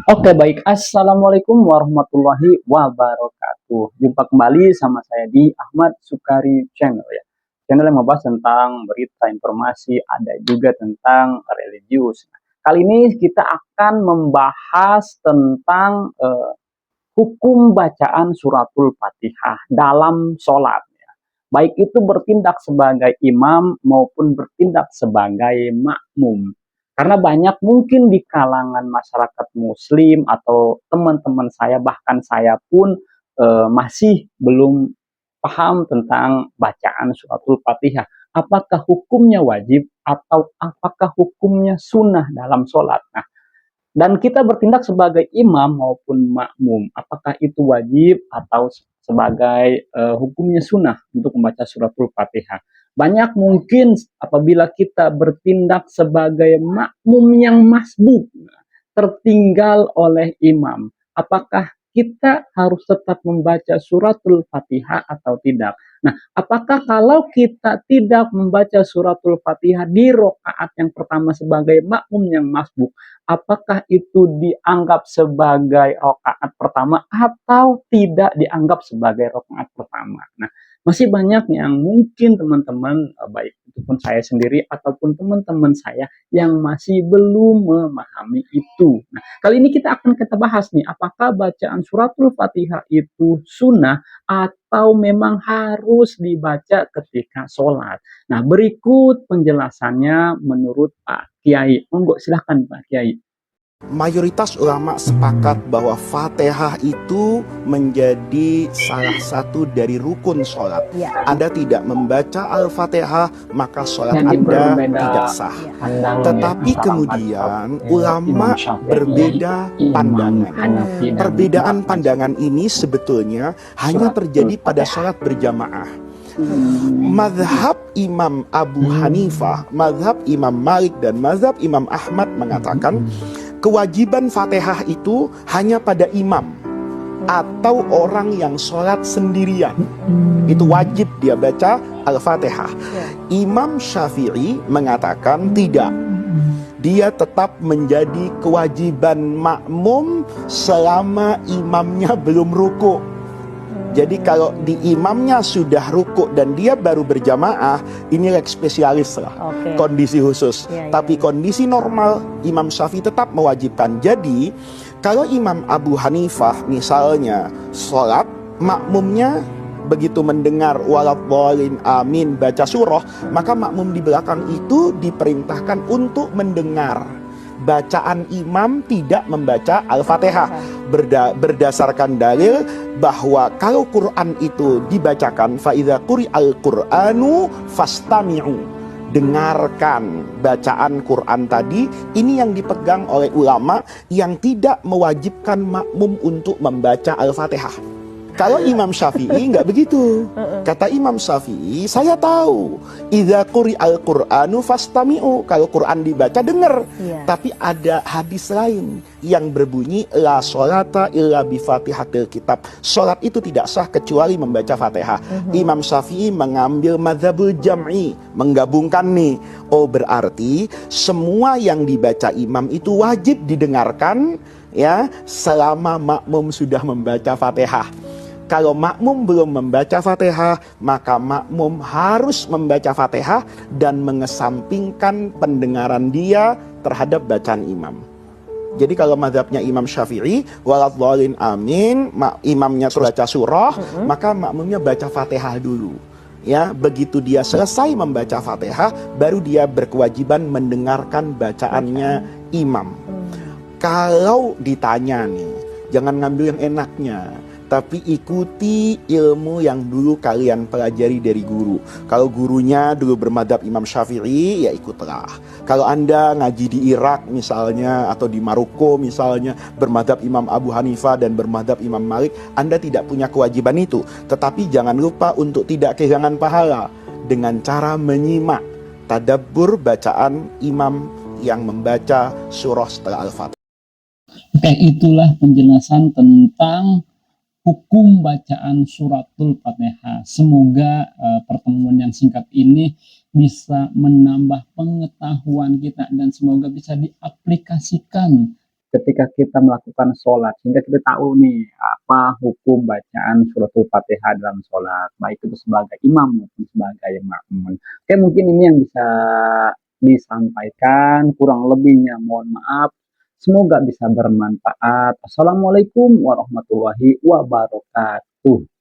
Oke, baik. Assalamualaikum warahmatullahi wabarakatuh. Jumpa kembali sama saya di Ahmad Sukari Channel ya. Channel yang membahas tentang berita, informasi, ada juga tentang religius. Kali ini kita akan membahas tentang hukum bacaan suratul Fatihah dalam sholat. Ya. Baik itu bertindak sebagai imam maupun bertindak sebagai makmum. Karena banyak mungkin di kalangan masyarakat muslim atau teman-teman saya, bahkan saya pun masih belum paham tentang bacaan suratul Fatihah. Apakah hukumnya wajib atau apakah hukumnya sunnah dalam sholat? Nah, dan kita bertindak sebagai imam maupun makmum, apakah itu wajib atau sebagai hukumnya sunnah untuk membaca suratul Fatihah? Banyak mungkin apabila kita bertindak sebagai makmum yang masbuk, tertinggal oleh imam, apakah kita harus tetap membaca suratul Fatihah atau tidak? Nah, apakah kalau kita tidak membaca suratul Fatihah di rokaat yang pertama sebagai makmum yang masbuk, apakah itu dianggap sebagai rokaat pertama atau tidak dianggap sebagai rokaat pertama? Nah, masih banyak yang mungkin teman-teman, baik itu pun saya sendiri ataupun teman-teman saya yang masih belum memahami itu. Nah, kali ini kita bahas nih, apakah bacaan suratul Fatihah itu sunnah atau memang harus dibaca ketika sholat. Nah, berikut penjelasannya menurut Pak Kiai. Monggo silahkan Pak Kiai. Mayoritas ulama sepakat bahwa Fatihah itu menjadi salah satu dari rukun sholat. Ya, Anda tidak membaca Al-Fatihah, maka sholat Jadi Anda berbeda tidak sah. ya. pandangan ya Tetapi antara kemudian Imam ulama Syafi'i, berbeda Imam pandangan. Hanafi dan Perbedaan Imam pandangan ini sebetulnya hanya terjadi pada sholat berjamaah. Madhab Imam Abu Hanifah, madhab Imam Malik, dan madhab Imam Ahmad mengatakan kewajiban Fatihah itu hanya pada imam atau orang yang sholat sendirian. Itu wajib dia baca Al-Fatihah. Imam Syafi'i mengatakan tidak. Dia tetap menjadi kewajiban makmum selama imamnya belum ruku. Jadi kalau di imamnya sudah rukuk dan dia baru berjamaah, ini leg spesialis lah, kondisi khusus. Tapi kondisi normal, Imam Syafi'i tetap mewajibkan. Jadi kalau Imam Abu Hanifah misalnya sholat, makmumnya begitu mendengar waladhdallin amin baca surah, maka makmum di belakang itu diperintahkan untuk mendengar bacaan imam, tidak membaca Al-Fatihah. Berdasarkan dalil bahwa kalau Quran itu dibacakan, faidza quri'al Qur'anu fastami'u, dengarkan bacaan Quran tadi. Ini yang dipegang oleh ulama yang tidak mewajibkan makmum untuk membaca Al-Fatihah. Kalau Imam Syafi'i nggak begitu. Kata Imam Syafi'i, saya tahu idza quri'al Qur'anu fastami'u, kalau Quran dibaca dengar. Tapi ada hadis lain yang berbunyi la sholata illa bi fatihatil kitab. Salat itu tidak sah kecuali membaca Fatihah. Imam Syafi'i mengambil madzhabul jam'i, menggabungkan nih. Oh, berarti semua yang dibaca imam itu wajib didengarkan ya selama makmum sudah membaca Fatihah. Kalau makmum belum membaca Fatihah, maka makmum harus membaca Fatihah dan mengesampingkan pendengaran dia terhadap bacaan imam. Jadi kalau mazhabnya Imam Syafi'i, waladhdallin amin, imamnya baca surah, maka makmumnya baca Fatihah dulu. Ya, begitu dia selesai membaca Fatihah, baru dia berkewajiban mendengarkan bacaannya imam. Kalau ditanya nih, jangan ngambil yang enaknya, tapi ikuti ilmu yang dulu kalian pelajari dari guru. Kalau gurunya dulu bermadhab Imam Syafi'i, ya ikutlah. Kalau Anda ngaji di Irak misalnya, atau di Maroko misalnya, bermadhab Imam Abu Hanifah dan bermadhab Imam Malik, Anda tidak punya kewajiban itu. Tetapi jangan lupa untuk tidak kehilangan pahala dengan cara menyimak tadabbur bacaan imam yang membaca surah setelah Al-Fatihah. Oke, itulah penjelasan tentang hukum bacaan suratul Fatihah. Semoga pertemuan yang singkat ini bisa menambah pengetahuan kita dan semoga bisa diaplikasikan ketika kita melakukan sholat, sehingga kita tahu nih apa hukum bacaan suratul Fatihah dalam sholat, baik itu sebagai imam maupun sebagai makmum. Oke, mungkin ini yang bisa disampaikan, kurang lebihnya mohon maaf. Semoga bisa bermanfaat. Assalamualaikum warahmatullahi wabarakatuh.